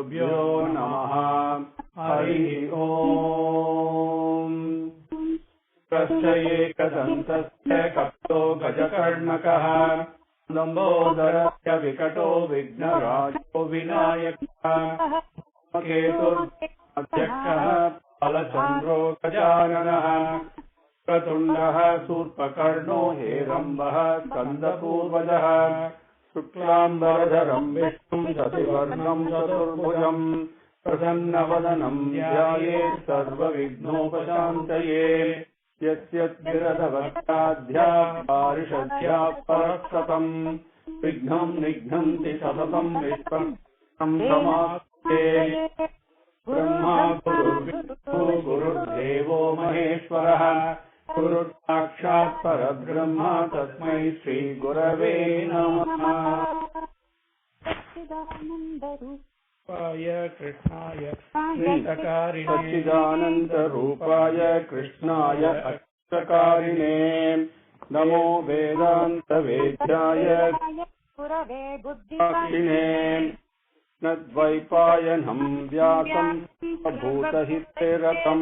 Gurubhyo Namaha. Hari Om. Prasya Ekadantasya Kapto Gajakarnakaha Lambodharasya Vikato Vignarajo Vinayakaha Ketur Adhyakshah Palachandro Gajananaha Pratundaha Surpakarno Herambaha Skandapurvajaha Shuklambaradharam Vishnum Jativarnam Chaturbhujam Prasannavadanam Dhyaye Sarva Vignopashantaye Yasyat Viradhavastadhya Parishadhya Parasatam Vignam Nignanti Satatam Vishwam Samaste Brahma Guru Guru Devo Maheshwaraha Guru Sakshat Parabrahma Tasmai Sri Gurave Namaha. Krishnaya Akshitakarine Satchidananda Rupaya Krishnaya Akshitakarine Namo Vedanta Vedyaya Gurave Buddhikine Nadvaipayanam Vyasam Bhutahiteratam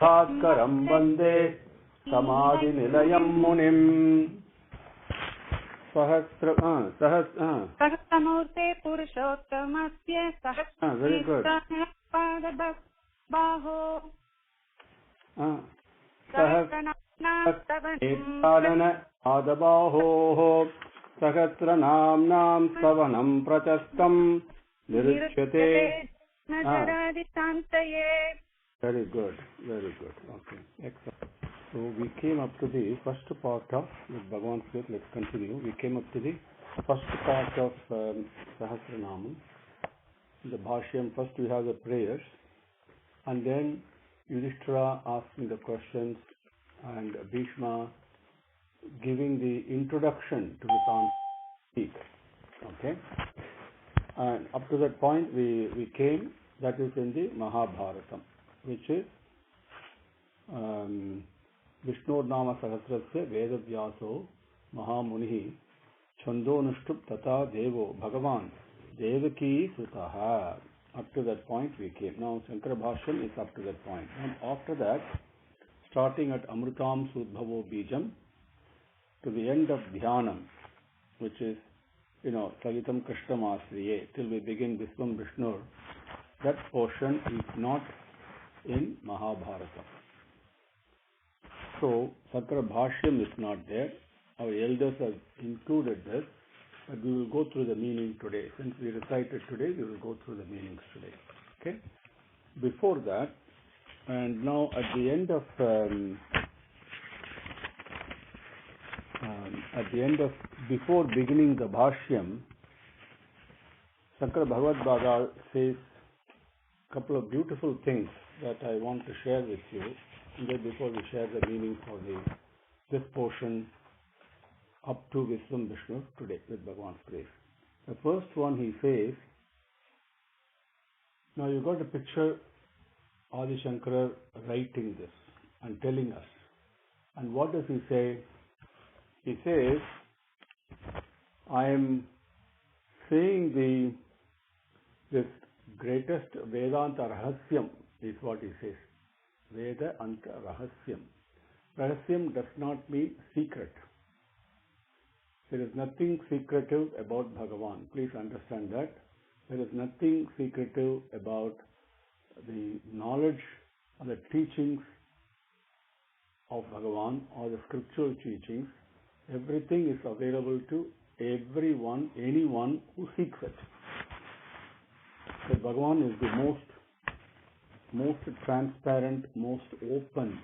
Bhaskaram Vande Samadhi Nilayam Munim. Sahasramurte Purushottamasya Sahasranamam Sahasranamam Adabaho Sahasranamam Savanam Prachastam Nirichyate. Very good, very good. Okay, excellent. So we came up to the first part of Bhagavan's Faith. Let's continue. We came up to the first part of Sahasranamam. The Bhashyam. First we have the prayers, and then Yudhishthira asking the questions, and Bhishma giving the introduction to the speak. Okay. And up to that point we came. That is in the Mahabharatam, which is Vishnu Nama Sahasrasya Veda Vyaso Mahamunihi Chandonushtup Tata Devo Bhagavan Devaki Sutaha. Up to that point we came. Now Sankara Bhashyam is up to that point. And after that, starting at Amrutam Sudbhavo Bijam to the end of Dhyanam, which is, Sagitam Krishnamasriye, till we begin Visvam Vishnu, that portion is not in Mahabharata. So, Sankara Bhashyam is not there. Our elders have included this, but we will go through the meaning today. Since we recited today, we will go through the meanings today. Okay? Before that, and now at the end of, before beginning the Bhashyam, Sankara Bhagavad Bhagavad says a couple of beautiful things that I want to share with you. Before we share the meaning for this portion up to Visvam Vishnu today with Bhagavan's grace. The first one he says, now you got a picture Adi Sankara writing this and telling us. And what does he say? He says, I am saying this greatest Vedanta Rahasyam is what he says. Veda Anta Rahasyam. Rahasyam does not mean secret. There is nothing secretive about Bhagavan. Please understand that. There is nothing secretive about the knowledge or the teachings of Bhagavan or the scriptural teachings. Everything is available to everyone, anyone who seeks it. So Bhagavan is the most transparent, most open.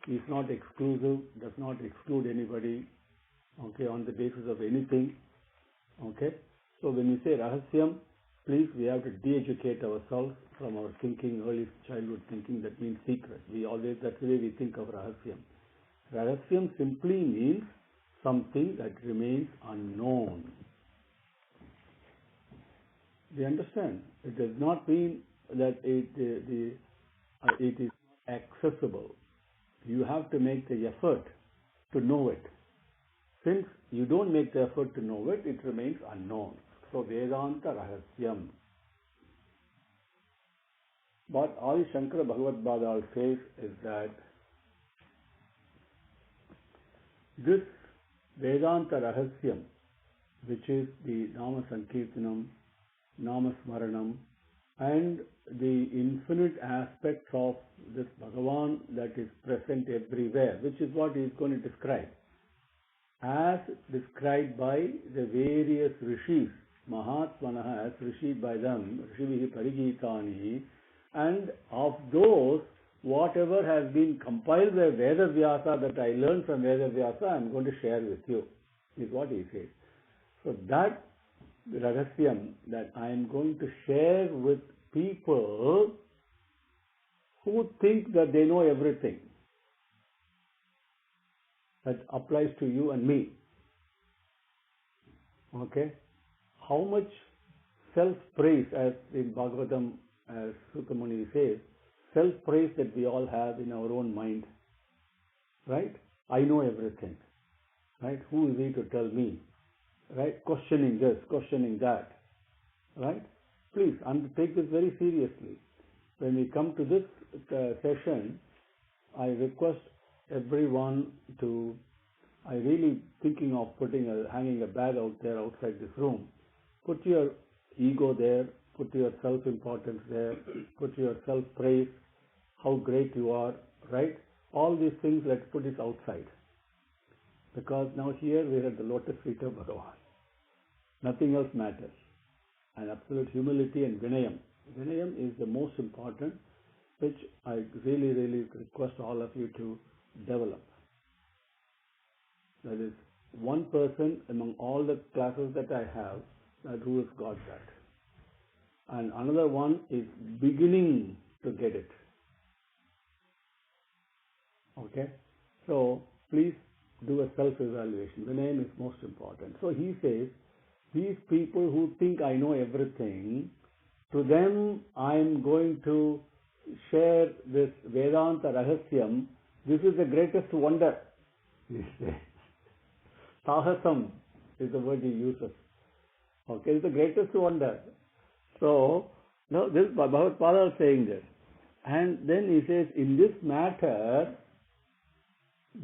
He is not exclusive, does not exclude anybody, okay, on the basis of anything. Okay? So when you say Rahasyam, please, we have to de-educate ourselves from our thinking, early childhood thinking, that means secret. That's the way we think of Rahasyam. Rahasyam simply means something that remains unknown. Do you understand? It does not mean that it is accessible. You have to make the effort to know it. Since you don't make the effort to know it, it remains unknown. So Vedanta Rahasyam. What Adi Sankara Bhagavad Bhadal says is that this Vedanta Rahasyam, which is the Nama Sankirtanam, Nama Smaranam, and the infinite aspects of this Bhagavan that is present everywhere, which is what he is going to describe, as described by the various rishis, Mahatmanaha, as received by them, Rishivihi Parigitani, and of those, whatever has been compiled by Veda Vyasa that I learned from Veda Vyasa, I am going to share with you, is what he says. So that Rahasyam that I am going to share with people who think that they know everything, that applies to you and me. Okay? How much self-praise, as in Bhagavatam, as Sutamuni says, self-praise that we all have in our own mind. Right? I know everything. Right? Who is he to tell me? Right? Questioning this, questioning that. Right? Please, take this very seriously. When we come to this session, I request everyone to, I really thinking of hanging a bag out there outside this room. Put your ego there, put your self-importance there, put your self-praise, how great you are, right? All these things, let's put it outside. Because now here we are at the lotus feet of Bhagavan. Nothing else matters. And absolute humility and Vinayam. Vinayam is the most important, which I really, really request all of you to develop. That is one person among all the classes that I have who has got that. And another one is beginning to get it. Okay? So, please do a self-evaluation. Vinayam is most important. So he says, these people who think I know everything, to them I am going to share this Vedanta Rahasyam. This is the greatest wonder. He says. Sahasam is the word he uses. Okay, it's the greatest wonder. So, no, this Bhagavad Pada is saying this. And then he says, in this matter,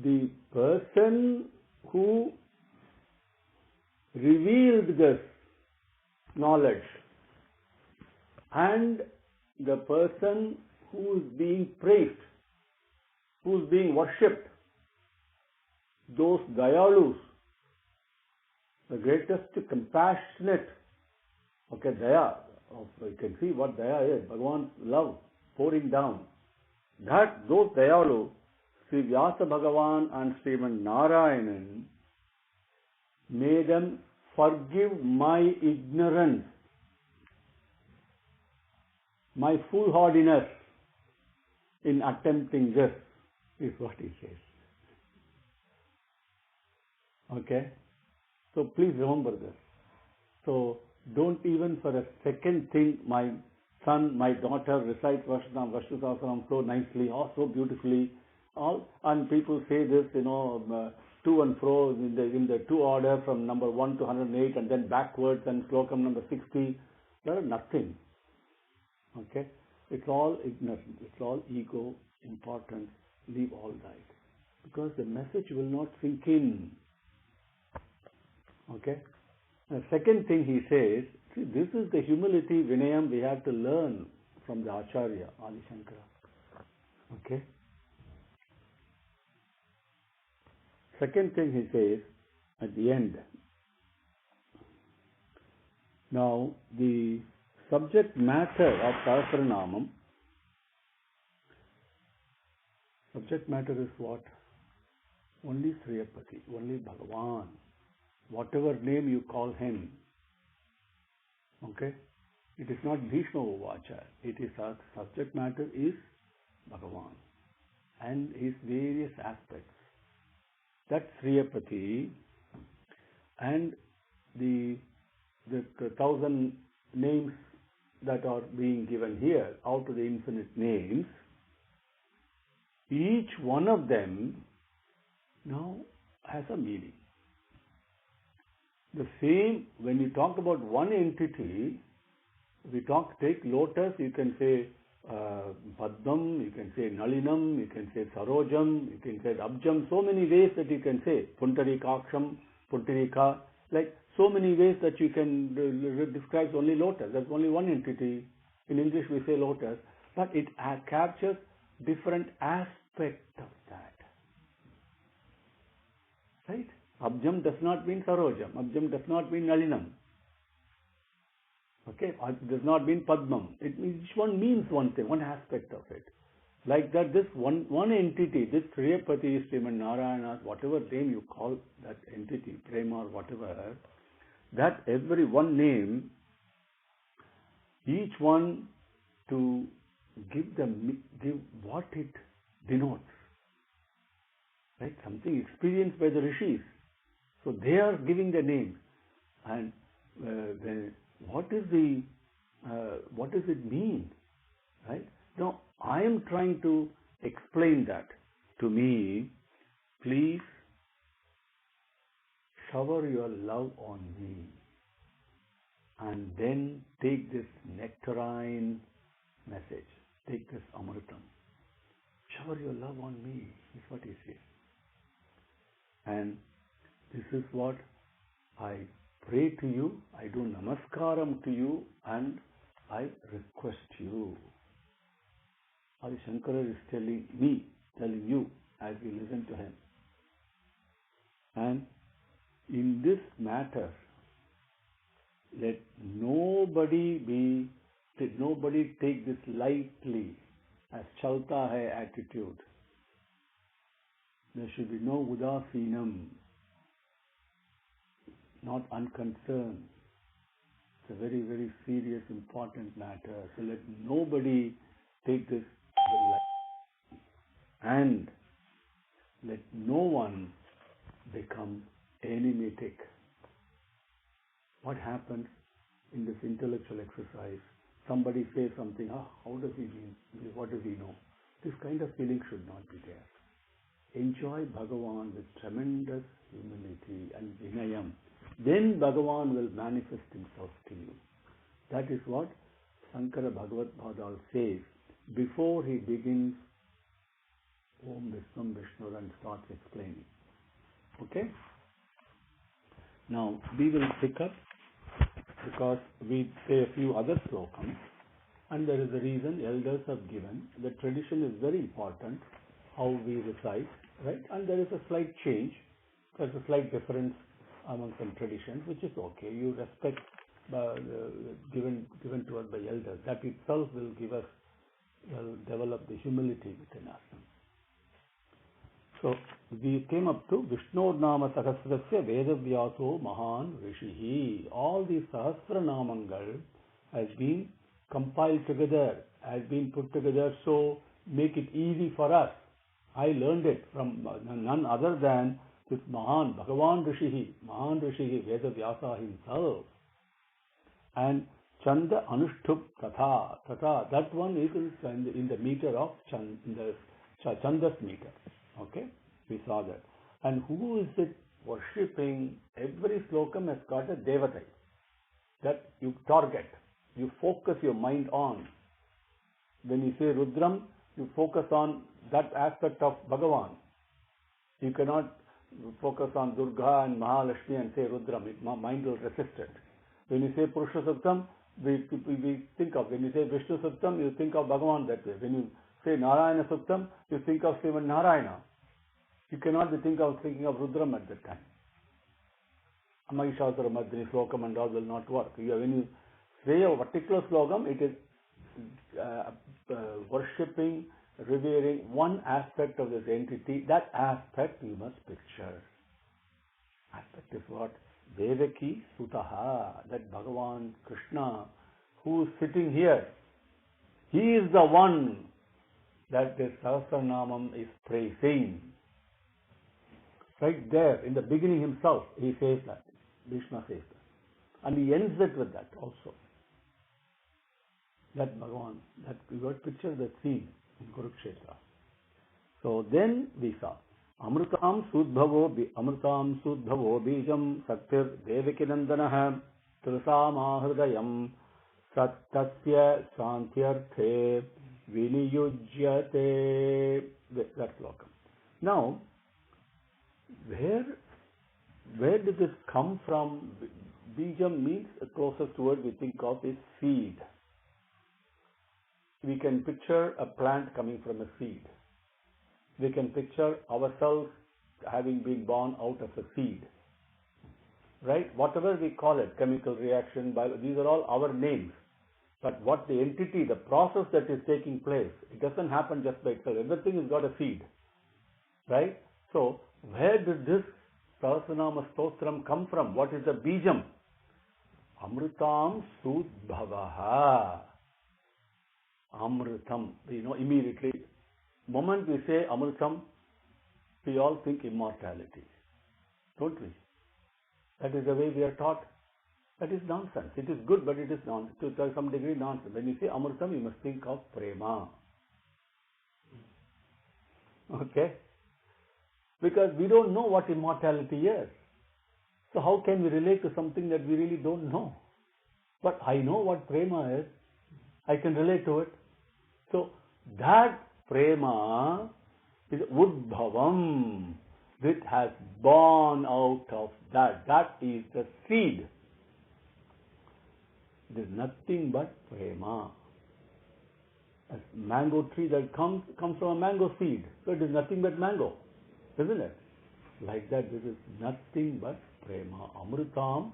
the person who revealed this knowledge and the person who is being praised, who is being worshipped, those Dayalus, the greatest compassionate, okay, Daya, you can see what Daya is, Bhagavan's love pouring down. Those Dayalu, Sri Vyasa Bhagavan and Sriman Narayanan, may them forgive my ignorance, my foolhardiness in attempting this, is what he says. Okay? So please remember this. So don't even for a second think my son, my daughter recite Vishnu Sahasranamam so nicely or so beautifully. And people say this, to and fro in the two order from number 1 to 108 and then backwards and slokam number 60. There are nothing. Okay? It's all ignorance. It's all ego, importance. Leave all that. Because the message will not sink in. Okay? The second thing he says, see, this is the humility, Vinayam, we have to learn from the Acharya, Adi Sankara. Okay? Second thing he says at the end. Now, the subject matter of Sahasranamam, subject matter is what? Only Sriyapati, only Bhagavan. Whatever name you call him. Okay? It is not Bhishma Vacha. It is our subject matter is Bhagavan and his various aspects. That's Sriyapati, and the 1,000 names that are being given here, out of the infinite names, each one of them now has a meaning. The same, when you talk about one entity, take lotus, you can say Padmam, you can say Nalinam, you can say Sarojam, you can say Abjam, so many ways that you can say Puntarikaksham, Puntarika, like so many ways that you can describe only lotus. There's only one entity. In English we say lotus, but it captures different aspects of that. Right? Abjam does not mean Sarojam. Abjam does not mean Nalinam. Okay? It does not mean Padmam. Each one means one thing, one aspect of it. Like that, this one entity, this Sriyapati, Sriman Narayana, whatever name you call that entity, Prema or whatever, that every one name, each one to give what it denotes. Right? Something experienced by the rishis. So they are giving the names. And what does it mean? Right? Now, I am trying to explain that. To me, please shower your love on me. And then take this nectarine message. Take this amritam. Shower your love on me, is what he says. And this is what I pray to you, I do namaskaram to you, and I request you. Adi Sankara is telling you, as we listen to him. And in this matter, let nobody take this lightly as chalta hai attitude. There should be no udasinam, not unconcerned. It's a very, very serious, important matter. So let nobody take this lightly. And let no one become enigmatic. What happens in this intellectual exercise? Somebody says something, how does he mean? What does he know? This kind of feeling should not be there. Enjoy Bhagavan with tremendous humility and vinayam. Then Bhagavan will manifest himself to you. That is what Sankara Bhagavad Bhadal says before he begins Om Vishnu Vishnu and starts explaining. Okay? Now, we will pick up because we say a few other slokams, and there is a reason elders have given. The tradition is very important, how we recite, right? And there is a slight change. There's a slight difference among some traditions, which is okay. You respect given to us by elders. That itself will develop the humility within us. So we came up to Vishnu Nama Sahasrasya Vedavyaso Mahan Rishihi. All these Sahasranamangal has been compiled together, has been put together, so make it easy for us. I learned it from none other than this Mahan, Bhagavan Rishihi, Vedavyasa himself. And Chanda Anushtup Tatha, that one is in the meter of Chandas meter. Okay, we saw that. And who is it worshipping? Every slokam has got a devatai that you target, you focus your mind on. When you say Rudram, you focus on that aspect of Bhagavan. You cannot focus on Durga and Mahalakshmi and say Rudram. Mind will resist it. When you say Purusha Suktam, we think of, when you say Vishnu Suktam, you think of Bhagavan that way. When you say Narayana Suktam, you think of Sriman Narayana. You cannot be thinking of Rudram at that time. Amahishasura Madhini slokam and all will not work. When you say a particular slokam, it is worshipping, revering one aspect of this entity. That aspect you must picture. Aspect is what? Devaki Sutaha, that Bhagavan Krishna who is sitting here. He is the one that this Sahasranamam is praising. Right there, in the beginning himself, he says that. Vishnu says that. And he ends it with that also. That Bhagavan, that we got picture that scene in Kurukshetra. So then we saw. Amrutam Sudbhavo Bijam Saktir Devikinandanaha Trisamahridayam Satasya Santyarthe Viniyujyate. That's slokam. Now, where did this come from? Bijam means the closest word we think of is seed. We can picture a plant coming from a seed. We can picture ourselves having been born out of a seed. Right? Whatever we call it, chemical reaction, these are all our names. But what the entity, the process that is taking place, it doesn't happen just by itself. Everything has got a seed. Right? So, where did this Sahasranama Stotram come from? What is the Bijam? Amrutam Sudbhavaha. Amrutam. Immediately, moment we say Amrutam, we all think immortality. Don't we? That is the way we are taught. That is nonsense. It is good, but it is to some degree nonsense. When you say Amrutam, you must think of Prema. Okay? Because we don't know what immortality is. So how can we relate to something that we really don't know? But I know what Prema is. I can relate to it. So that Prema is Udbhavam. It has born out of that. That is the seed. It is nothing but Prema. A mango tree that comes from a mango seed. So it is nothing but mango. Isn't it? Like that, this is nothing but Prema. Amrutam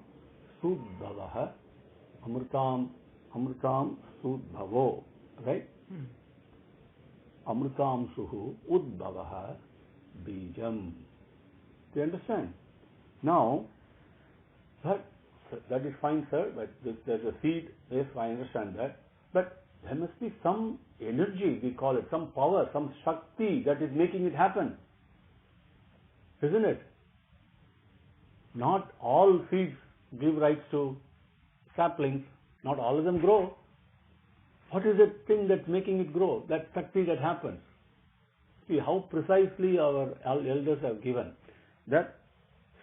Sudbhavaha. Amrutam Sudbhavo. Right? Amrutam Suhu Udbhavaha Bijam. Do you understand? Now, that is fine, sir, but there's a seed. Yes, I understand that. But there must be some energy, we call it, some power, some Shakti that is making it happen. Isn't it? Not all seeds give rise to saplings. Not all of them grow. What is the thing that's making it grow? That Shakti that happens. See how precisely our elders have given. That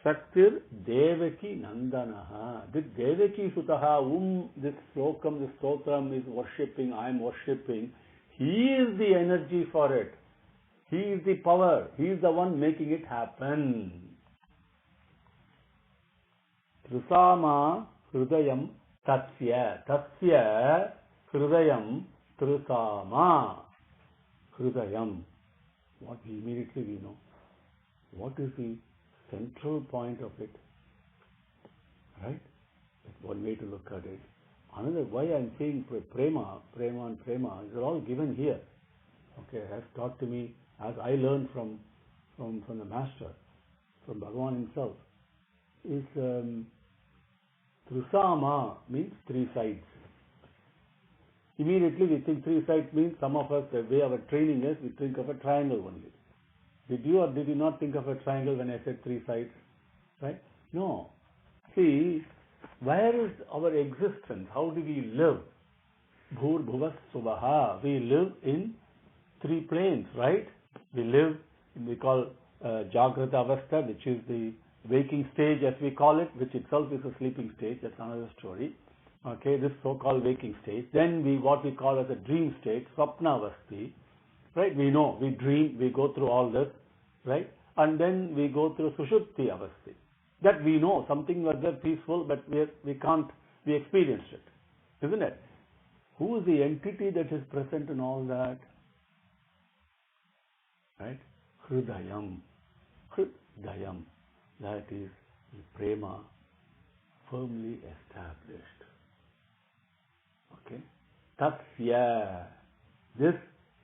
Saktir Devaki Nandanaha. This Devaki Sutaha, this slokam, this stotram is worshipping, I am worshipping. He is the energy for it. He is the power. He is the one making it happen. Trusama Hrudayam Tatsya. Tatsya Hrudayam Trusama. Hrudayam. What immediately we know. What is the central point of it? Right? That's one way to look at it. Another, why I am saying Prema and Prema, these are all given here. Okay, has taught to me, as I learned from the Master, from Bhagavan himself, is Trusama means three sides. Immediately we think three sides means some of us, the way our training is, we think of a triangle only. Did you or did you not think of a triangle when I said three sides? Right? No. See, where is our existence? How do we live? Bhur Bhuvas Subaha. We live in three planes, right? We live in, we call Jagrata Avastha, which is the waking stage as we call it, which itself is a sleeping stage. That's another story. Okay, this so-called waking stage. Then what we call as a dream state, Swapna Avasti. Right? We know, we dream, we go through all this, right? And then we go through Sushupti Avasti. That we know, something was there peaceful, but we experienced it. Isn't it? Who is the entity that is present in all that? Right? Hrudayam. Hrudayam. That is Prema firmly established. Okay? Tatsya. This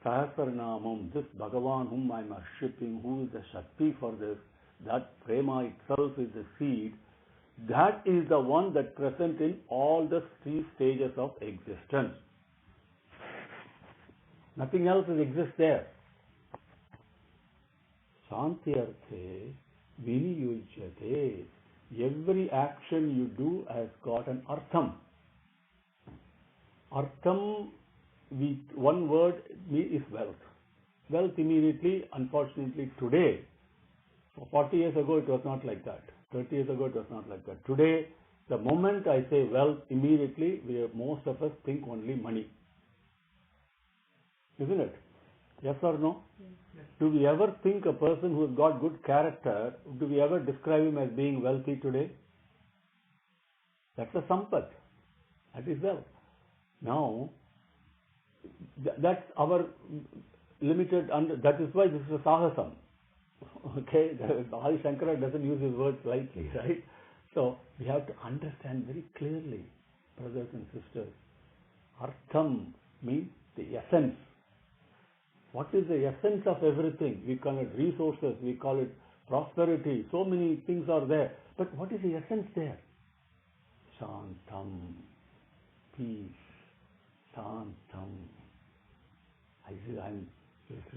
Sahasranamam, this Bhagavan whom I am worshipping, who is the Shakti for this, that Prema itself is the seed, that is the one that present in all the three stages of existence. Nothing else exists there. Santyarthe viniyujyate. Every action you do has got an artham. Artham, one word is wealth. Wealth immediately, unfortunately today, 40 years ago it was not like that. 30 years ago it was not like that. Today, the moment I say wealth, immediately most of us think only money. Isn't it? Yes or no? Yes. Do we ever think a person who has got good character, do we ever describe him as being wealthy today? That's a sampat. That is wealth. Now, that's our limited, that is why this is a sahasam. Okay, Adi Sankara doesn't use his words lightly, right? So, we have to understand very clearly, brothers and sisters, artham means the essence. What is the essence of everything? We call it resources, we call it prosperity, so many things are there. But what is the essence there? Shantam, peace, Shantam. I'm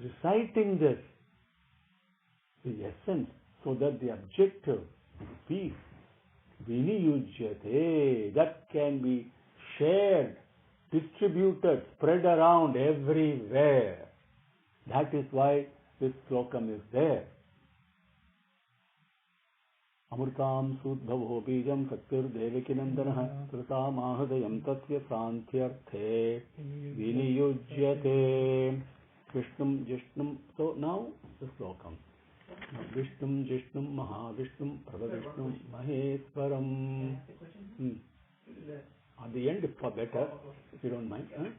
reciting this, the essence, so that the objective, peace, viniyujyate, that can be shared, distributed, spread around everywhere. That is why this slokam is there. Amrutam sudbhavo bijam satyur devakinandana krita mahadayam tasya santyarthe viniyujyate Vishnum Jishnum. So now the slokam. Vishnum Jishnum Mahavishnum Prabhavishnum Maheswaram. At the end, for better, if you don't mind. Huh?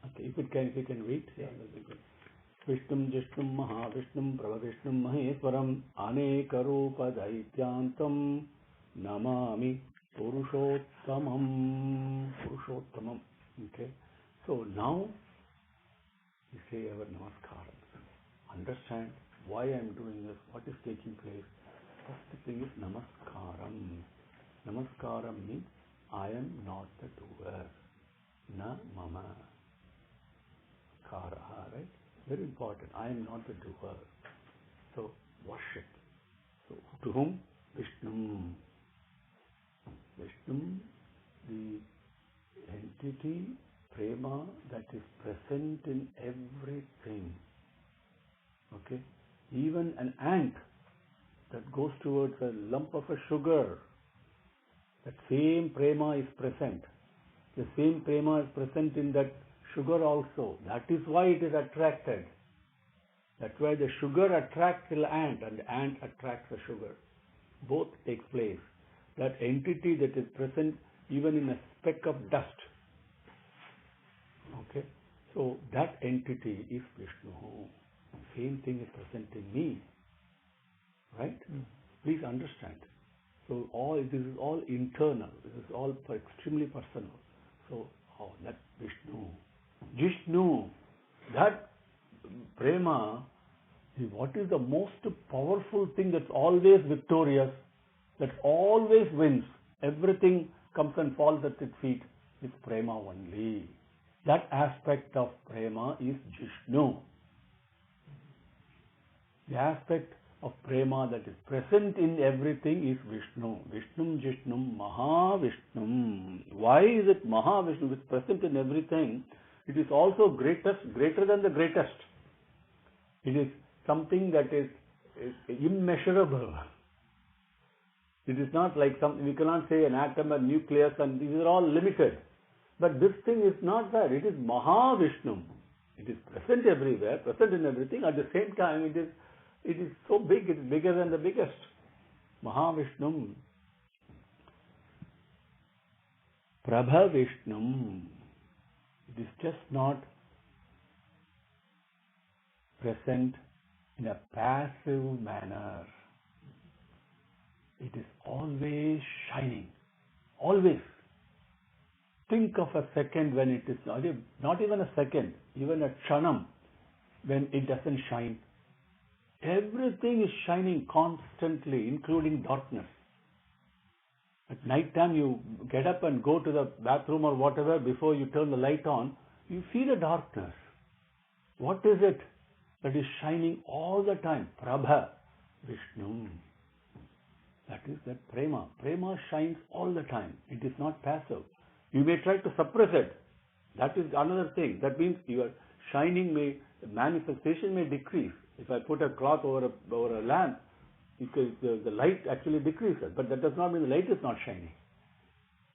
Okay, if you can read. Yeah, that'll be good. Vishnum Jishnum Mahavishnum Prabhavishnum Maheswaram Anekarupa Daityantam Namami Purushottamam. Purushottamam. Okay. So now we say our namaskarams. Understand why I am doing this, what is taking place. First thing is namaskaram. Namaskaram means I am not the doer. Na mama. Karaha, right? Very important. I am not the doer. So, worship. So, to whom? Vishnu. Vishnu, the entity, prema, that is present in everything. Okay? Even an ant that goes towards a lump of a sugar, that same prema is present. The same prema is present in that sugar also. That is why it is attracted. That's why the sugar attracts the ant and the ant attracts the sugar. Both takes place. That entity that is present even in a speck of dust. Okay? So that entity is Vishnu. Same thing is present in me. Right? Please understand. So this is all internal. This is all extremely personal. So, that Vishnu. Jishnu, that prema, what is the most powerful thing that's always victorious, that always wins, everything comes and falls at its feet, is prema only. That aspect of prema is Jishnu. The aspect of prema that is present in everything is Vishnu. Vishnum Jishnum Mahavishnum. Why is it Mahavishnu? It's present in everything. It is also greater than the greatest. It is something that is immeasurable. It is not like we cannot say an atom, a nucleus, and these are all limited. But this thing is not that. It is Mahavishnu. It is present everywhere, present in everything. At the same time, it is so big, it is bigger than the biggest. Mahavishnu. Prabhavishnum. It is just not present in a passive manner. It is always shining. Always. Think of a second when it is not even a second, even a kshanam, when it doesn't shine. Everything is shining constantly, including darkness. At night time, you get up and go to the bathroom or whatever, before you turn the light on, you feel a darkness. What is it that is shining all the time? Prabha, Vishnu. That is that prema. Prema shines all the time. It is not passive. You may try to suppress it. That is another thing. That means your shining the manifestation may decrease. If I put a cloth over a lamp, because the light actually decreases, but that does not mean the light is not shining.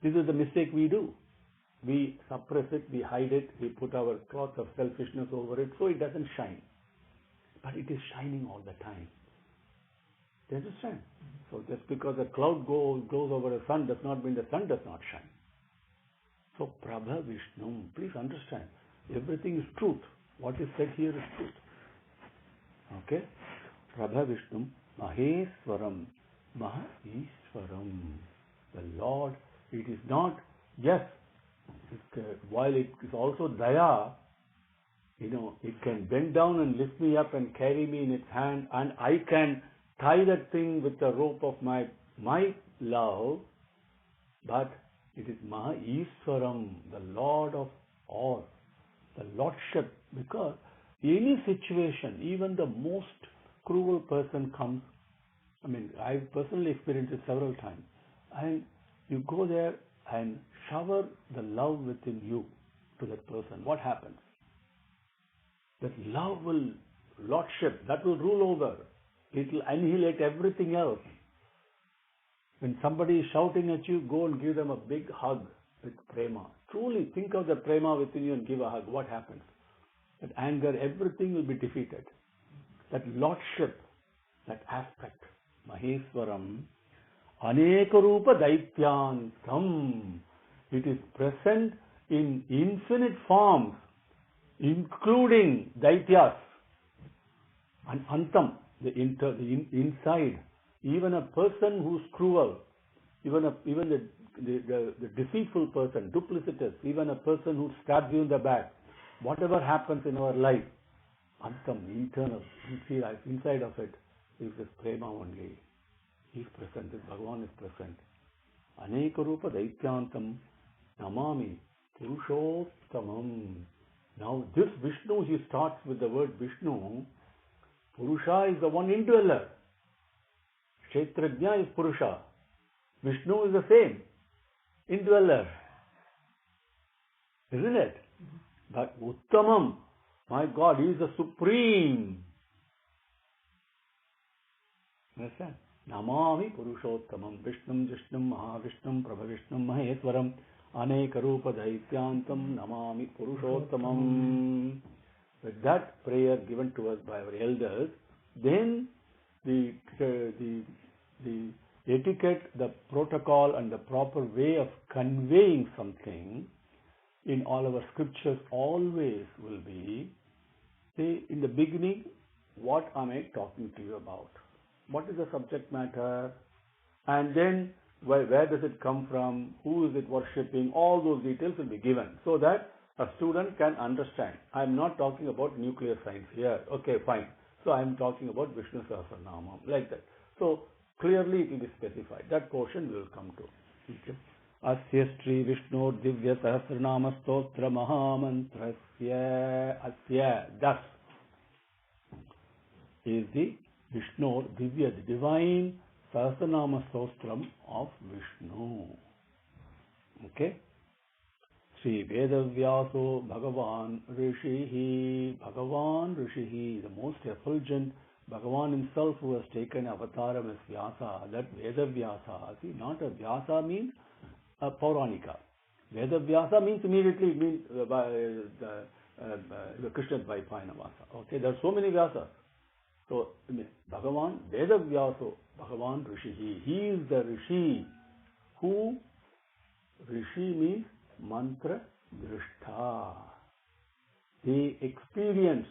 This is the mistake we do. We suppress it, we hide it, we put our cloth of selfishness over it, so it doesn't shine. But it is shining all the time. Do you understand? So just because a cloud goes over the sun does not mean the sun does not shine. So Prabha Vishnu, please understand, everything is truth. What is said here is truth. Okay? Prabha Vishnu, Maheswaram, Maheshwaram. The Lord, it is not, yes, while it is also Daya, it can bend down and lift me up and carry me in its hand, and I can tie that thing with the rope of my love, but it is Maheshwaram, the Lord of all, the Lordship, because any situation, even the most cruel person comes, I've personally experienced it several times, and you go there and shower the love within you to that person. What happens? That love will, Lordship, that will rule over. It will annihilate everything else. When somebody is shouting at you, go and give them a big hug with prema. Truly think of the prema within you and give a hug. What happens? That anger, everything will be defeated. That Lordship, that aspect, Maheswaram, Anekarupa Daityantam. It is present in infinite forms, including Daityas and Antam, the inside. Even a person who's cruel, even the deceitful person, duplicitous, even a person who stabs you in the back, whatever happens in our life, Antam, internal, inside of it is this prema only. He is present, this Bhagavan is present. Anekarupa Daityantam Namami Purushottamam. Now this Vishnu, he starts with the word Vishnu. Purusha is the one indweller. Kshetrajna is Purusha. Vishnu is the same, indweller. Isn't it? But Uttamam, my God, he is the supreme. Understand? Namami Purushottamam, Vishnum, Jishnum, Mahavishnum, Prabhavishnum, Maheswaram, Anekarupa Daityantam, Namami Purushottamam. With that prayer given to us by our elders, then the etiquette, the protocol and the proper way of conveying something in all our scriptures always will be, say in the beginning, what am I talking to you about? What is the subject matter? And then where does it come from? Who is it worshipping? All those details will be given so that a student can understand. I am not talking about nuclear science here. Okay, fine. So I am talking about Vishnu Sahasranamam, like that. So clearly it will be specified. That portion we will come to. Okay. Asya Sri Vishnu Divya Sahasranama Stotra Mahamantrasya. Asya, thus is the Vishnu Divya, the divine Sahasranama Stotram of Vishnu. Okay. Sri Vedavyaso Bhagavan Rishihi. Bhagavan Rishihi, the most effulgent Bhagavan himself who has taken avataram as Vyasa, that Vedavyasa. See, not a Vyasa means a Pauranika. Vedavyasa means immediately, it means the Krishna Dvaipayanavasa. Okay, there are so many Vyasas. So, Bhagavan Vedavyaso, Bhagavan Rishihi. He is the Rishi who, Rishi means mantra drishtha. They experience,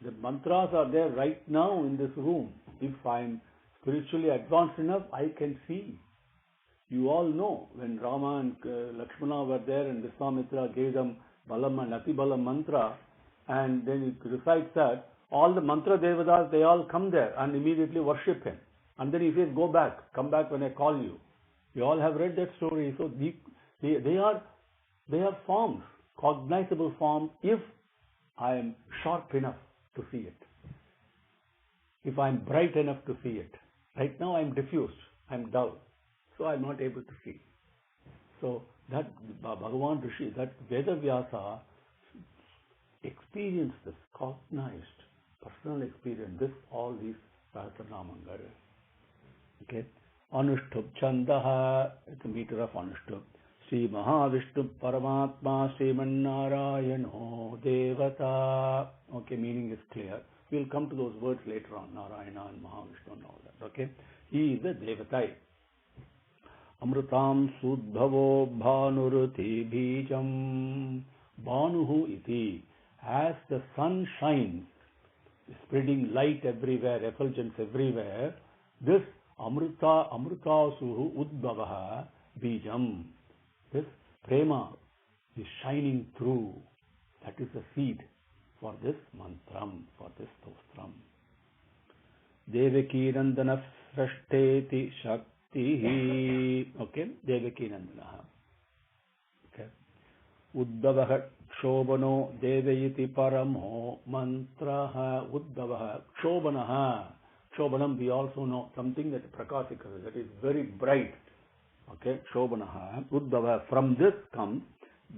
the mantras are there right now in this room. If I am spiritually advanced enough, I can see. You all know when Rama and Lakshmana were there and Vishwamitra gave them Balam and Atibalam mantra, and then it recites that, all the mantra devatas, they all come there and immediately worship him. And then he says, go back, come back when I call you. You all have read that story. So they have forms, cognizable forms, if I am sharp enough to see it. If I am bright enough to see it. Right now I am diffused, I am dull, so I am not able to see. So that Bhagavan Rishi, that Vedavyasa experienced this, cognized, personal experience, all these Sahasranamangal. Okay. Anushtup Chandaha, it's a meter of Anushtup. Sri Mahavishnu Paramatma Srimannarayano Devata. Okay, meaning is clear. We'll come to those words later on, Narayana and Mahavishnu and all that. Okay. He is the Devatai. Amrutam Sudbhavo Bhanuruti Bijam. Bhanuhu iti. As the sun shines, spreading light everywhere, effulgence everywhere, this Amrutasuhu Udbhavaha Bijam. This prema is shining through. That is the seed for this mantram, for this stostram. Devaki Nandana Srashteti Shaktihi. Okay, Devaki Nandana. Okay. Uddhavaha Kshobano Devayiti Paramo Mantraha Uddhavaha Kshobanaha. Kshobanam we also know something that Prakasika, that is very bright. Okay, Kshobanaha. Uddhava, from this comes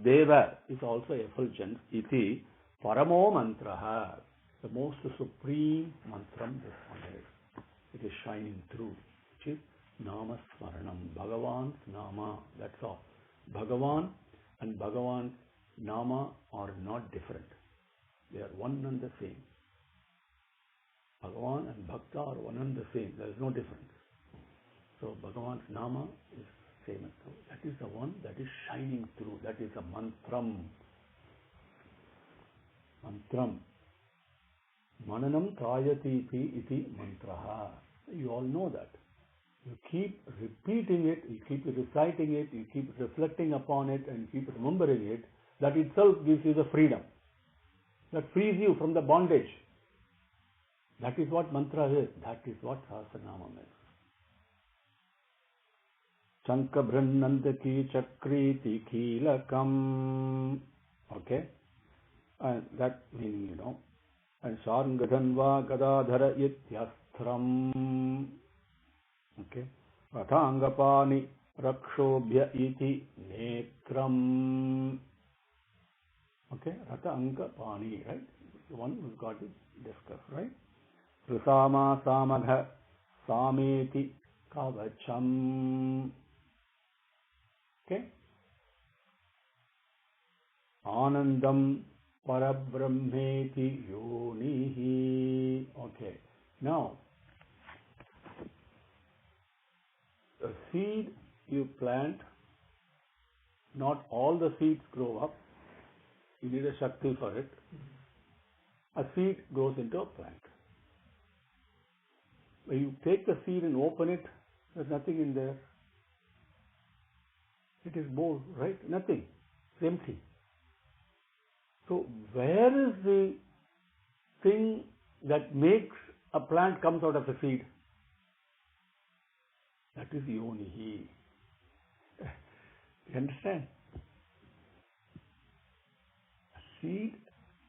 Deva is also effulgence. Iti Paramo Mantraha. The most supreme mantram this one is. It is shining through, which is Nama Smaranam. Bhagavan's Nama, that's all. Bhagavan and Bhagavan's Nama are not different. They are one and the same. Bhagavan and Bhakta are one and the same. There is no difference. So Bhagavan's Nama is same as through. That is the one that is shining through. That is a mantram. Mantram. Mananam Kayatipi iti mantraha. You all know that. You keep repeating it, you keep reciting it, you keep reflecting upon it and keep remembering it. That itself gives you the freedom. That frees you from the bondage. That is what mantra is. That is what Sahasranamam is. Chanka Brannandaki Chakriti Kilakam. Okay? And that meaning, you know. And Sarngadhanva Gadadhara Ityastram. Okay? Rathangapani Rakshobhya iti Netram. Okay? Rathangapani, right? The one who's got it discussed, right? Rusama Samadha Sameti Kavacham. Okay? Anandam Parabrahmeti Yonihi. Okay. Now, a seed you plant, not all the seeds grow up. You need a Shakti for it. A seed grows into a plant. When you take the seed and open it, there's nothing in there. It is bare, right? Nothing. It's empty. So where is the thing that makes a plant comes out of a seed? That is Yonihi. You understand? A seed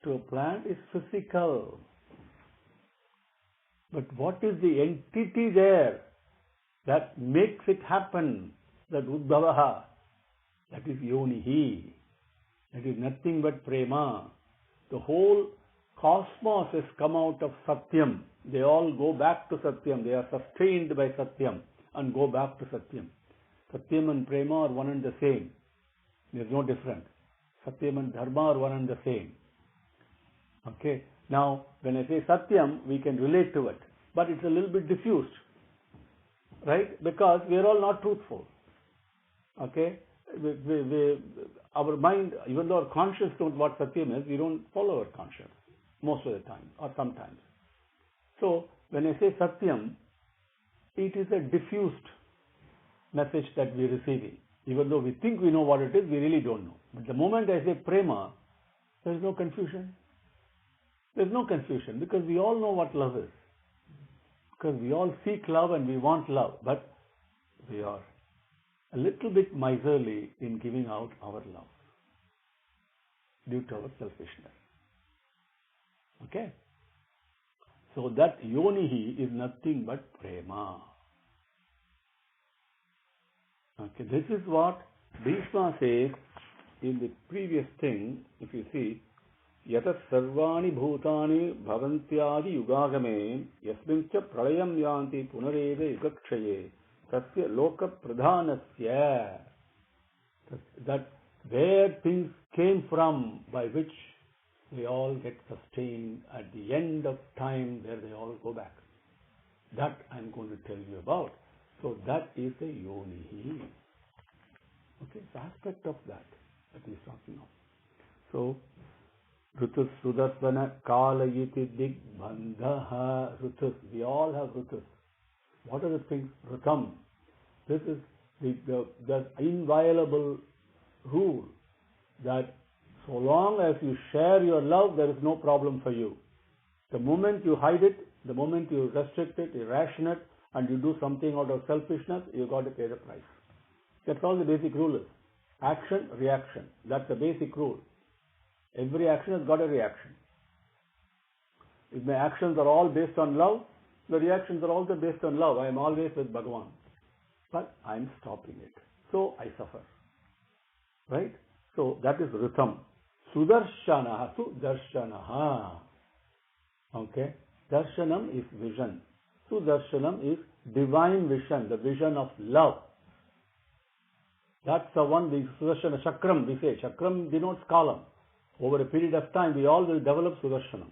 to a plant is physical. But what is the entity there that makes it happen? That Uddhavaha. That is Yonihi. That is nothing but prema. The whole cosmos has come out of Satyam. They all go back to Satyam. They are sustained by Satyam and go back to Satyam. Satyam and prema are one and the same. There is no difference. Satyam and dharma are one and the same. Okay. Now, when I say Satyam, we can relate to it. But it's a little bit diffused. Right? Because we are all not truthful. Okay? Our mind, even though our conscience knows what Satyam is, we don't follow our conscience most of the time or sometimes. So, when I say Satyam, it is a diffused message that we are receiving. Even though we think we know what it is, we really don't know. But the moment I say prema, there is no confusion. There is no confusion because we all know what love is. Because we all seek love and we want love. But we are a little bit miserly in giving out our love due to our selfishness. Okay? So that Yonihi is nothing but prema. Okay, this is what Bhishma says in the previous thing. If you see, Yatas sarvani bhutani bhavantyadi yugagame yasmincha pralayam yanti punareva yugakshaye tasya loka pradhanasya. That where things came from by which they all get sustained at the end of time where they all go back. That I am going to tell you about. So that is the yoni. Okay, it's aspect of that he is talking of. So Rutus Sudarsana Kala Yiti Dig Bandhaha Rutus. We all have Rutus. What are the things? Rutam. This is the inviolable rule that so long as you share your love, there is no problem for you. The moment you hide it, the moment you restrict it, you ration it, and you do something out of selfishness, you got to pay the price. That's all the basic rule is. Action, reaction. That's the basic rule. Every action has got a reaction. If my actions are all based on love, the reactions are also based on love. I am always with Bhagavan. But I am stopping it. So I suffer. Right? So that is Ritam. Sudarshanaha. Sudarshanaha. Okay? Darshanam is vision. Sudarshanam is divine vision, the vision of love. That's the one, the Sudarshana Chakram, we say. Chakram denotes column. Over a period of time, we all will develop Sudarshanam.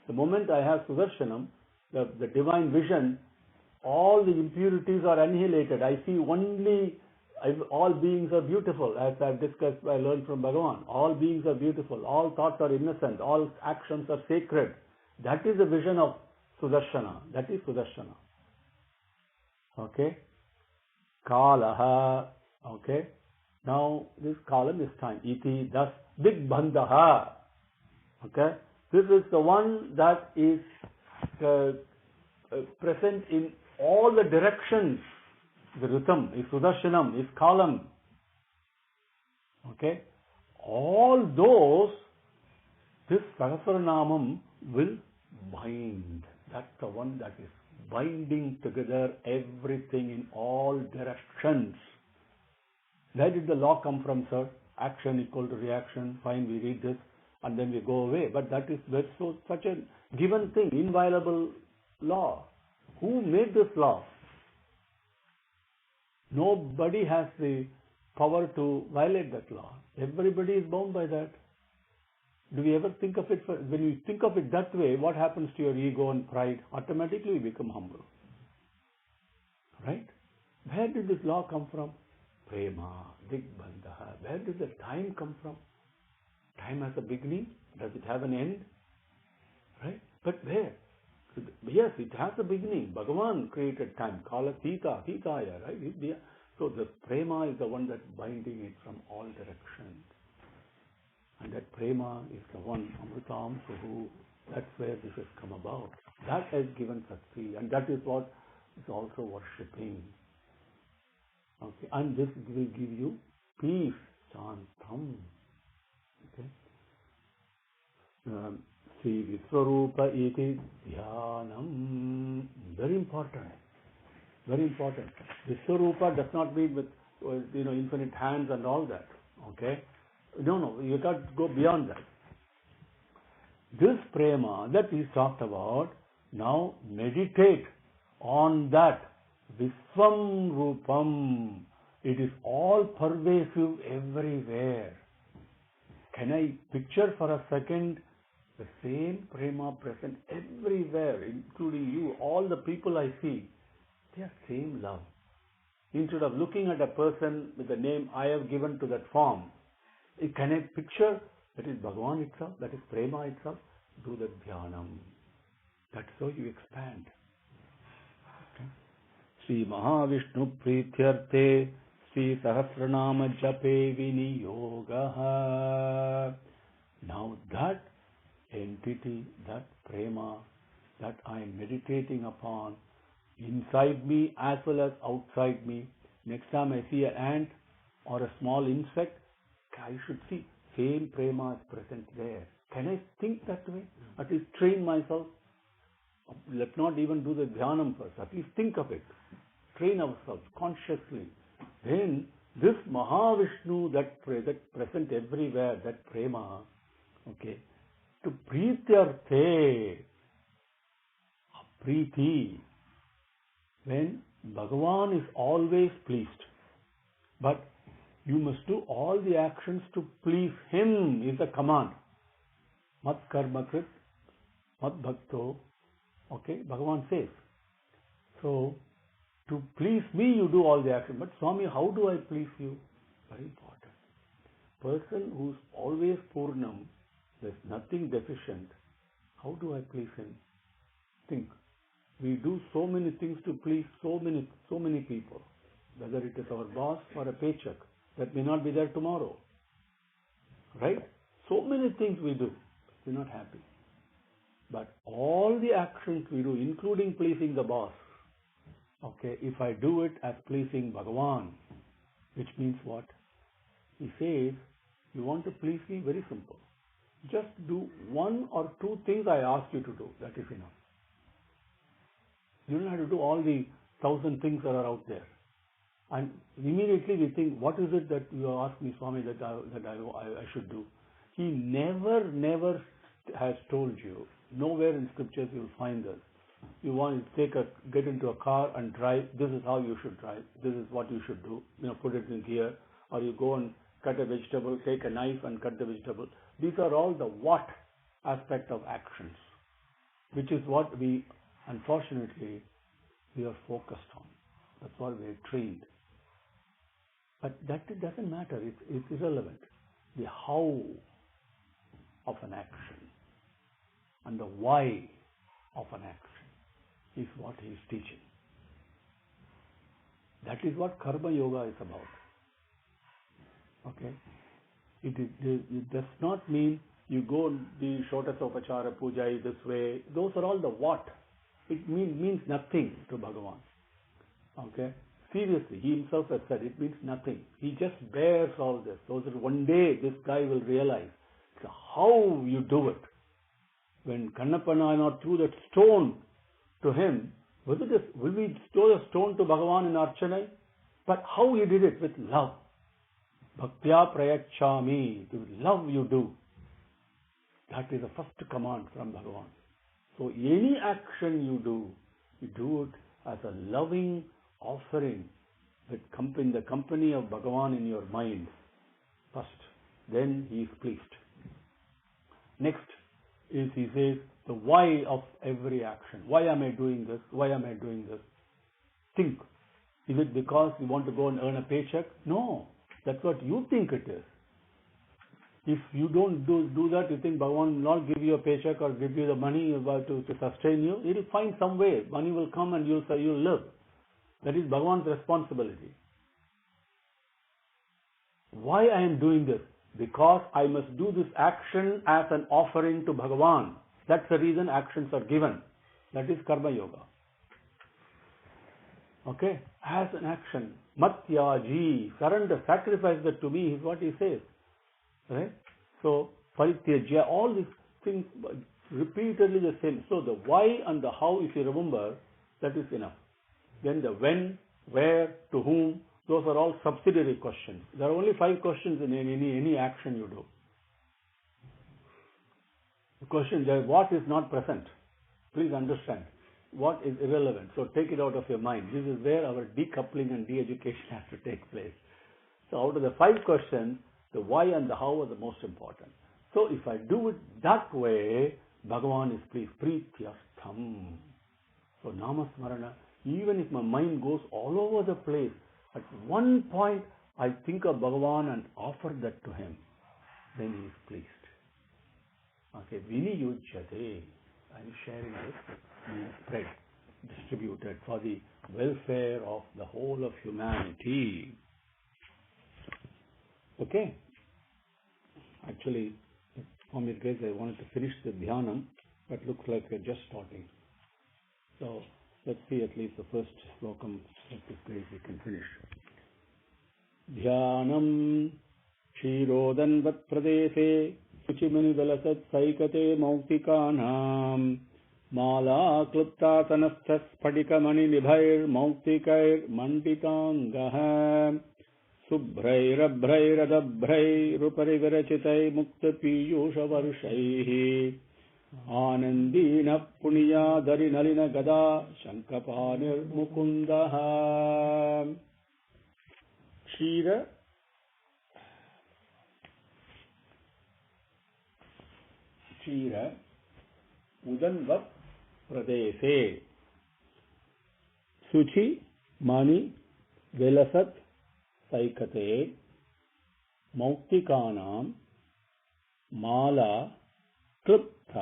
The moment I have Sudarshanam, the divine vision, all the impurities are annihilated. I see only all beings are beautiful, as I've discussed, I learned from Bhagavan. All beings are beautiful. All thoughts are innocent. All actions are sacred. That is the vision of Sudarshana. That is Sudarshana. Okay? Kalaha. Okay? Now, this column is time. Iti, thus, Digbandhaha. Okay? This is the one that is present in all the directions. The Ritam is Sudarshanam, is column. Okay? All those, this Sahasranamam will bind. That's the one that is binding together everything in all directions. Where did the law come from, sir? Action equal to reaction. Fine, we read this and then we go away. But that is such a given thing, inviolable law. Who made this law? Nobody has the power to violate that law. Everybody is bound by that. Do we ever think of it? When you think of it that way, what happens to your ego and pride? Automatically you become humble. Right? Where did this law come from? Prema, Digbandhaha. Where did the time come from? Time has a beginning. Does it have an end? Right? But where? Yes, it has a beginning. Bhagavan created time. Kala Tita, Titaya, right? So the Prema is the one that's binding it from all directions. And that Prema is the one, Amritam Suhu. That's where this has come about. That has given Sakti. And that is what is also worshipping. Okay, and this will give you peace, Shantam. Okay. Sri Vishwarupa iti Dhyanam. Very important. Very important. Vishwarupa does not mean with infinite hands and all that. Okay. No, you got to go beyond that. This prema that we talked about, now meditate on that. Vishwam Rupam. It is all pervasive everywhere. Can I picture for a second the same prema present everywhere, including you, all the people I see? They are same love. Instead of looking at a person with the name I have given to that form, can I picture that is Bhagavan itself, that is prema itself? Do the Dhyanam. That's how you expand. Sri Mahavishnu Prithyarte Sri Sahasranama Jape Viniyogaha. Now that entity, that prema, that I am meditating upon, inside me as well as outside me. Next time I see an ant or a small insect, I should see same prema is present there. Can I think that way? At least train myself. Let's not even do the Dhyanam first. At least think of it. Train ourselves consciously. Then this Mahavishnu that present everywhere, that prema, okay, To Prityarthe, Preeti, when Bhagavan is always pleased. But you must do all the actions to please Him is the command. Mat karma krit, mat bhakto. Okay, Bhagavan says. So, to please me, you do all the action. But Swami, how do I please you? Very important. Person who's always Purnam, there's nothing deficient. How do I please him? Think. We do so many things to please so many people. Whether it is our boss or a paycheck that may not be there tomorrow. Right? So many things we do. We're not happy. But all the actions we do, including pleasing the boss, okay, if I do it as pleasing Bhagavan, which means what? He says, you want to please me? Very simple. Just do one or two things I ask you to do. That is enough. You don't have to do all the 1,000 things that are out there. And immediately we think, what is it that you ask me, Swami, that I should do? He never has told you. Nowhere in scriptures you will find this. You want to get into a car and drive. This is how you should drive. This is what you should do. Put it in gear. Or you go and cut a vegetable, take a knife and cut the vegetable. These are all the what aspect of actions, which is what we, unfortunately, we are focused on. That's what we are trained. But that it doesn't matter. It's irrelevant. The how of an action and the why of an action is what he is teaching. That is what Karma Yoga is about. Okay? It does not mean you go and do Shotasopachara Puja this way. Those are all the what. It means nothing to Bhagavan. Okay? Seriously, he himself has said it means nothing. He just bears all this. So that one day this guy will realize how you do it. When Kannappa Nayanar threw that stone to him, will we throw the stone to Bhagavan in Archana? But how he did it? With love. Bhaktya prayachami. With love you do. That is the first command from Bhagavan. So any action you do it as a loving offering in the company of Bhagavan in your mind first. Then he is pleased. Next is he says the why of every action. Why am I doing this? Why am I doing this? Think. Is it because you want to go and earn a paycheck? No. That's what you think it is. If you don't do that, you think Bhagavan will not give you a paycheck or give you the money to sustain you. He will find some way. Money will come and you'll live. That is Bhagavan's responsibility. Why I am doing this? Because I must do this action as an offering to Bhagavan. That's the reason actions are given. That is Karma Yoga. Okay? As an action. Matyaji. Surrender, sacrifice that to me is what he says. Right? So, Parityajya, all these things repeatedly the same. So, the why and the how, if you remember, that is enough. Then the when, where, to whom, those are all subsidiary questions. There are only 5 questions in any action you do. The question there, what is not present? Please understand. What is irrelevant? So take it out of your mind. This is where our decoupling and de-education has to take place. So out of the 5 questions, the why and the how are the most important. So if I do it that way, Bhagavan is pleased. Prityastham. So Namasmarana, even if my mind goes all over the place, at one point I think of Bhagavan and offer that to him. Then he is pleased. Okay, Viniyujyate. I am sharing this, being spread, distributed for the welfare of the whole of humanity. Okay. Actually, from your grace, I wanted to finish the Dhyanam, but looks like we're just starting. So, let's see at least the first slokam. At this place we can finish. Dhyanam Shirodanvat Pradese Suchimani Dalasat Saikate Mauktikanam Mala Klupta Sanasthas Padika Mani Nibhair Mauktikar Manditangaham शुभ्रैरभ्रैरदभ्रैरुपरि विरचितै मुक्तपीयूषवर्षैः आनन्दीनः पुण्यादरिनलिनगदा शङ्खपाणिर्मुकुन्दः क्षीर उदन्वत् प्रदेशे शुचि मणि विलसत् सैकते मौक्तिकानां माला क्लृप्त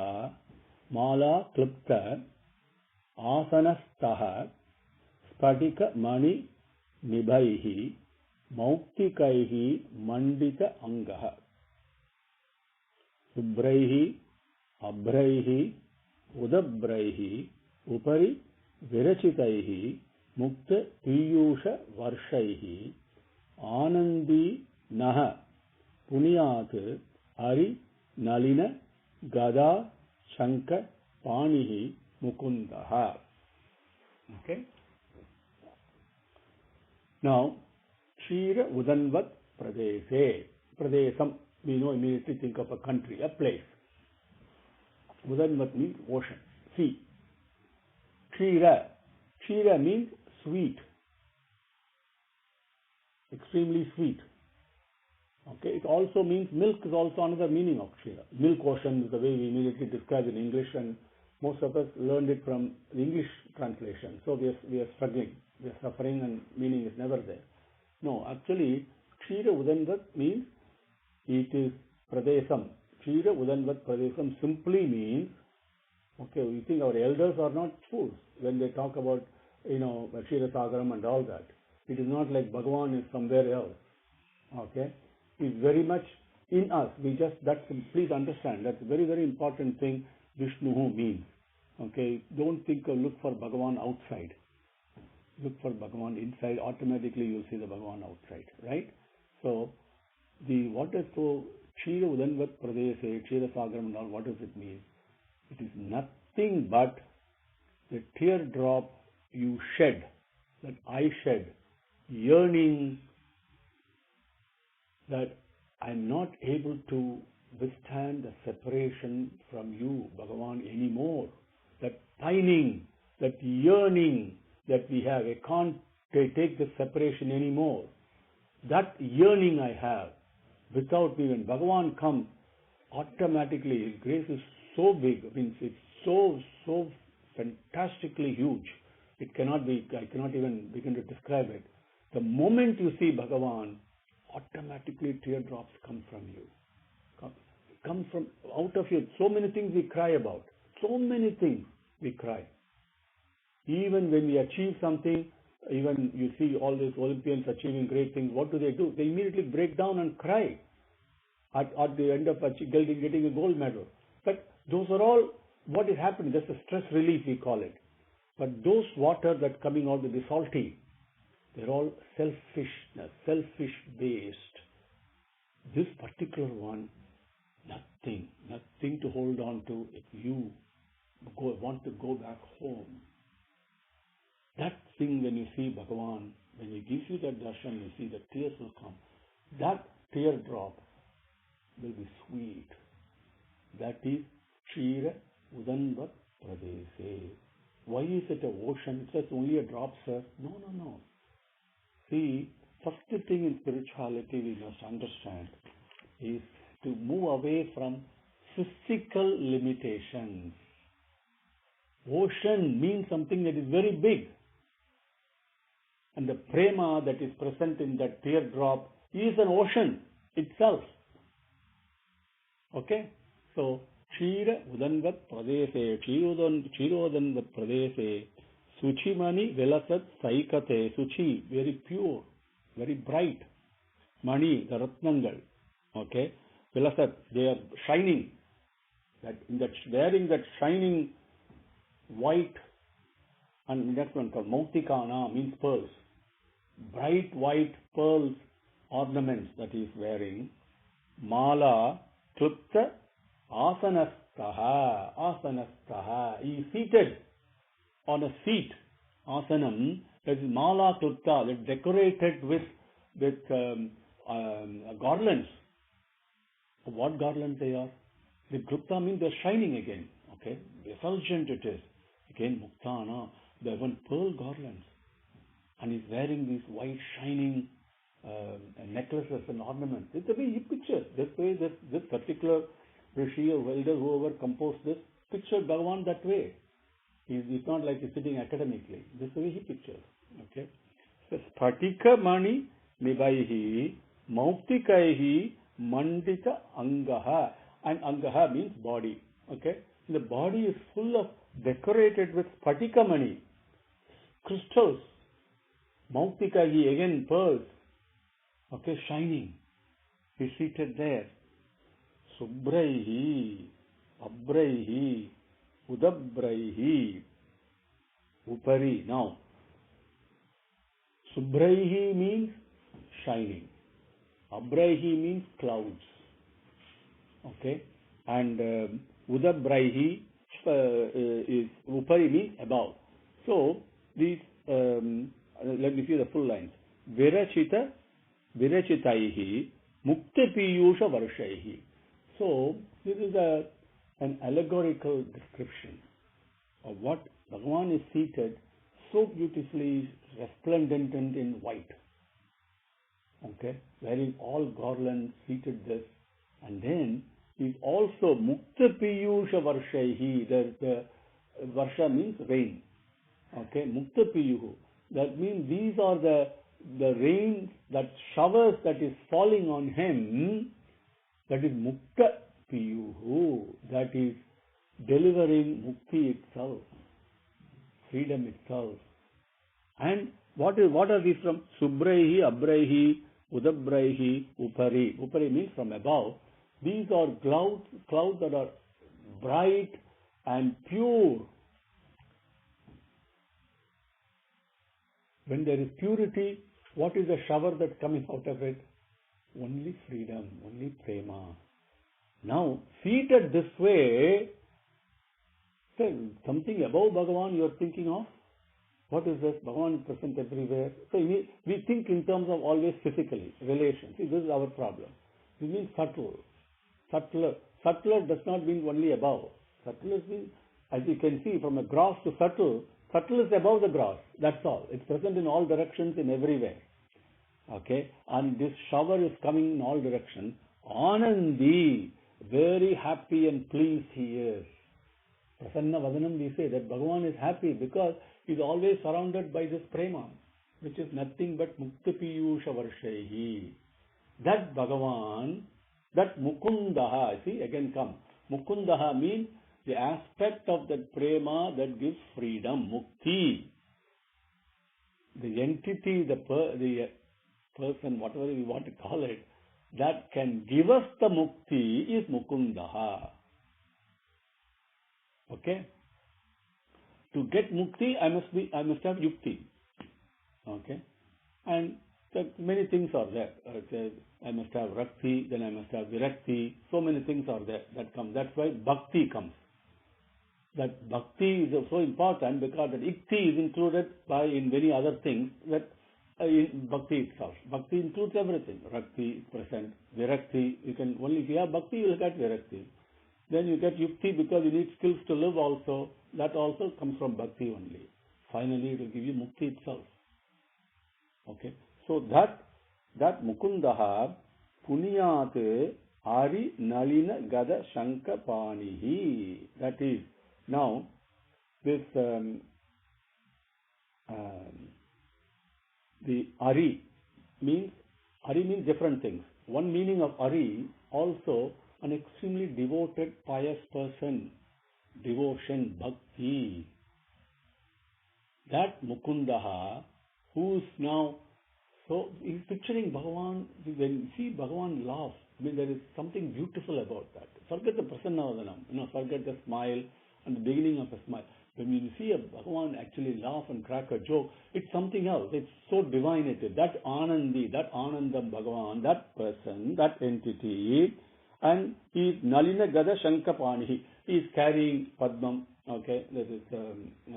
आसनस्थः स्फटिक मणि निभैः मौक्तिकैः मंडित अंगः शुभ्रैः अभ्रैः उदभ्रैः उपरि विरचितैः मुक्त पीयूष वर्षैः आनंदी नः पुण्यात् हरि नलिन गदा शंख पाणिः मुकुन्दः. Okay. Now, Kshira Udanvat Pradese. Pradesam, we know immediately think of a country, a place. Udanvat means ocean, sea. Kshira means sweet, extremely sweet. Okay, it also means milk is also another meaning of Kshira. Milk ocean is the way we immediately describe in English, and most of us learned it from the English translation. So we are struggling, we are suffering, and meaning is never there. No, actually, Kshira Udanvat means it is Pradesam. Kshira Udanvat Pradesam simply means, okay, we think our elders are not fools when they talk about, Kshira Sagaram and all that. It is not like Bhagavan is somewhere else. Okay, it's very much in us. Please understand, that's a very, very important thing Vishnu means. Okay, don't think or look for Bhagavan outside. Look for Bhagavan inside, automatically you'll see the Bhagavan outside, right? So, Kshira Udanvat Pradese, Kshira Sagaram and all, what does it mean? It is nothing but the teardrop you shed, that I shed, yearning that I'm not able to withstand the separation from you, Bhagavan, anymore. That pining, that yearning that we have, I can't take the separation anymore. That yearning I have, without me, when Bhagavan comes, automatically His grace is so big, it's so fantastically huge. I cannot even begin to describe it. The moment you see Bhagavan, automatically teardrops come from you. Come from out of you. So many things we cry about. So many things we cry. Even when we achieve something, even you see all these Olympians achieving great things, what do? They immediately break down and cry at the end of getting a gold medal. But those are all what is happening. That's a stress relief, we call it. But those water that coming out of the salty, they're all selfishness, selfish-based. This particular one, nothing to hold on to if you want to go back home. That thing, when you see Bhagavan, when He gives you that darshan, you see the tears will come. That teardrop will be sweet. That is Kshira Udanvat Pradese. Why is it an ocean? It's just only a drop, sir. No. See, first thing in spirituality we must understand is to move away from physical limitations. Ocean means something that is very big. And the prema that is present in that teardrop is an ocean itself. Okay? So, Kshira Udanvat Pradese, Kshirodanvat Pradese, Suchimani Velasat Saikate, Suchi, very pure, very bright. Mani, the Ratnangal. Okay? Velasat, they are shining. Wearing that shining white, and next one called Mautikana means pearls. Bright white pearls ornaments that he is wearing. Mala, Klupta, Asanastaha. He is seated on a seat. Asanam, that is Mala Klupta, that is decorated with garlands. What garlands they are? The Gupta means they're shining again. Okay, effulgent it is. Again, Muktana, they're one pearl garlands. And he's wearing these white shining necklaces and ornaments. It's the way he pictures. This way, this particular Rishi or elder, whoever composed this, pictured Bhagavan that way. He's not like he's sitting academically. This is the way he pictures. Okay. So, Spatika Mani Nibaihi Mauktikaihi Mandita Angaha. And Angaha means body. Okay. The body is full of decorated with Spatika Mani, crystals. Mauktikaihi, again pearls. Okay, shining. He's seated there. Subraihi, Abraihi, Udabraihi, Upari. Now, Subraihi means shining. Abraihi means clouds. Okay, and Udabraihi is Upari means above. So these, let me see the full lines. Virachitaihi Mukta Piyusha Varshaihi. So this is an allegorical description of what Bhagavan is seated so beautifully resplendent and in white. Okay, wearing all garlands, seated this, and then is also Mukta Piyusha Varshaihi. The Varsha means rain. Okay, Mukta Piyuhu. That means these are the rain, that showers that is falling on him. That is Mukta Piyuhu. That is delivering Mukti itself, freedom itself. And what are these from? Subraihi, Abraihi, Udabraihi, Upari. Upari means from above. These are clouds that are bright and pure. When there is purity, what is the shower that's coming out of it? Only freedom, only prema. Now, seated this way, something above Bhagavan you are thinking of. What is this? Bhagavan is present everywhere. So we think in terms of always physically, relations. See, this is our problem. It means subtle. Subtler. Subtler does not mean only above. Subtle means, as you can see, from a gross to subtle, subtle is above the gross. That's all. It's present in all directions, in everywhere. Okay? And this shower is coming in all directions. Anandi, very happy and pleased he is. Prasanna Vadanam, we say that Bhagavan is happy because he is always surrounded by this prema, which is nothing but Mukta Piyusha Varshaihi. That Bhagavan, that Mukundaha, see, again come. Mukundaha means the aspect of that prema that gives freedom, Mukti. The entity, the person, whatever we want to call it, that can give us the Mukti is Mukundaha. Okay? To get Mukti, I must have Yukti. Okay? And many things are there. I must have Rakti, then I must have Virakti. So many things are there that come. That's why Bhakti comes. That Bhakti is so important because that Ikti is included in many other things that in Bhakti itself. Bhakti includes everything. Rakti is present. Virakti, you can only, if you have Bhakti, you will get Virakti. Then you get Yukti because you need skills to live also. That also comes from Bhakti only. Finally, it will give you Mukti itself. Okay. So that Mukundaha Punyate Ari Nalina Gada Shanka Panihi. That is, now, this the Ari means different things. One meaning of Ari also an extremely devoted, pious person. Devotion, bhakti. That Mukundaha, who's now, so he's picturing Bhagavan. When you see Bhagavan laugh, I mean, there is something beautiful about that. Forget the Prasanna, forget the smile and the beginning of a smile. When you see a Bhagavan actually laugh and crack a joke, it's something else. It's so divine it is. That Anandi, that Anandam Bhagavan, that person, that entity, and he is Nalina Gada Shankapani. He is carrying Padmam, okay, that is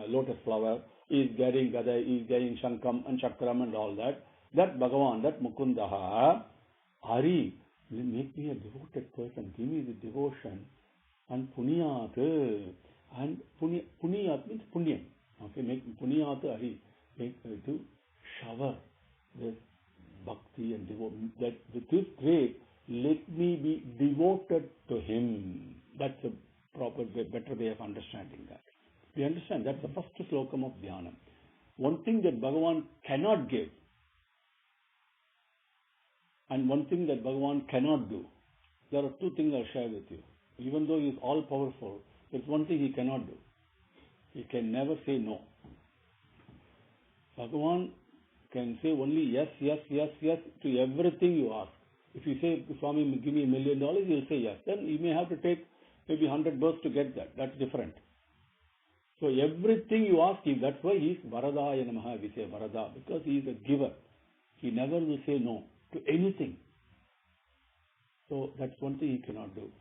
lotus flower. He is carrying Gada, he is carrying Shankam and Chakram and all that. that Bhagavan, that Mukundaha, Hari, make me a devoted person, give me the devotion, and Punyat, and Punyat means Punyam. Okay, make Punyat Hari, make me to shower this bhakti and devotion. That with this grace, let me be devoted to him. That's a proper way, better way of understanding that. We understand that's the first slokam of Dhyanam. One thing that Bhagavan cannot give, and one thing that Bhagavan cannot do. There are two things I'll share with you. Even though he is all powerful, there's one thing he cannot do. He can never say no. Bhagavan can say only yes, yes, yes, yes to everything you ask. If you say, Swami, give me $1 million, he'll say yes. Then you may have to take maybe 100 births to get that. That's different. So everything you ask him, that's why he's Varadaya Namaha, we say Varada, because he is a giver. He never will say no to anything. So that's one thing he cannot do.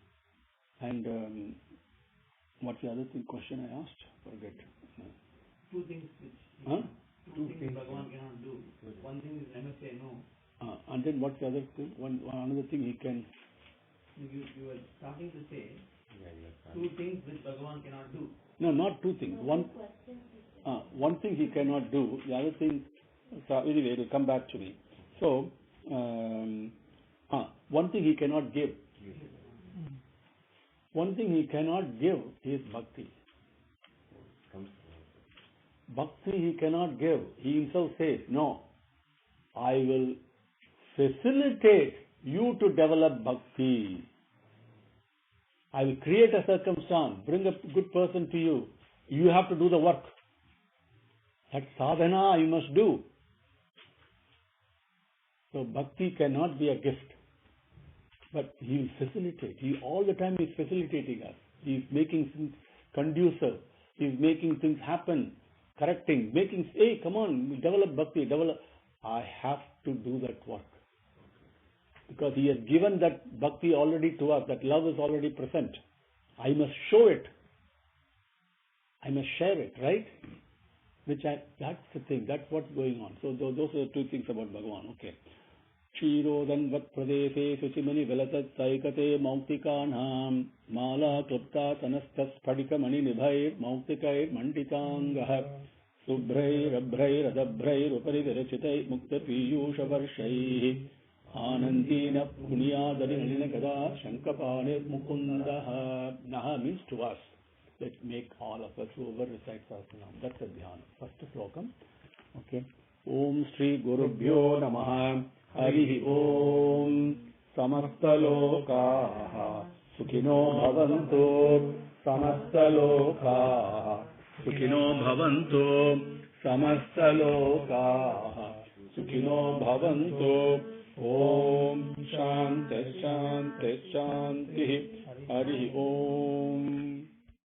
And what's the other thing, question I asked? Forget. Two things which two things Bhagavan cannot do. One thing is never say no. And then what's the other thing? Another thing he can. You were starting to say two things which Bhagavan cannot do. No, not two things. One thing he cannot do. The other thing. So anyway, it will come back to me. So one thing he cannot give. One thing he cannot give is bhakti. Bhakti he cannot give. He himself says, no, I will facilitate you to develop bhakti. I will create a circumstance, bring a good person to you. You have to do the work. That sadhana you must do. So bhakti cannot be a gift. But he will facilitate. He all the time is facilitating us. He is making things conducive. He is making things happen, correcting, making, hey, come on, develop bhakti, develop. I have to do that work. Because he has given that bhakti already to us, that love is already present. I must show it. I must share it, right? That's the thing, that's what's going on. So those are the two things about Bhagavan, okay. Kshirodanvat pradeshe suchimani velatat saikate mauktikanam mala klupta tanastas padika mani nibhair mauktikait manditangah subhrair abhrair adabhrair upari virachitai mukta piyusha varshai anandina punyadari nalina gada shankapane mukundaha. Naha means to us. Let's make all of us who over recite Sahasranamam. That's a Dhyanam. First slokam. Okay. Om Shri Gurubhyo Namaha. Hari Om. Samastalokaha Sukhino Bhavantu. Samastalokaha Sukhino Bhavantu. Samastalokaha Sukhino Bhavantu. Om Shanti Shanti Shanti. Hari Om.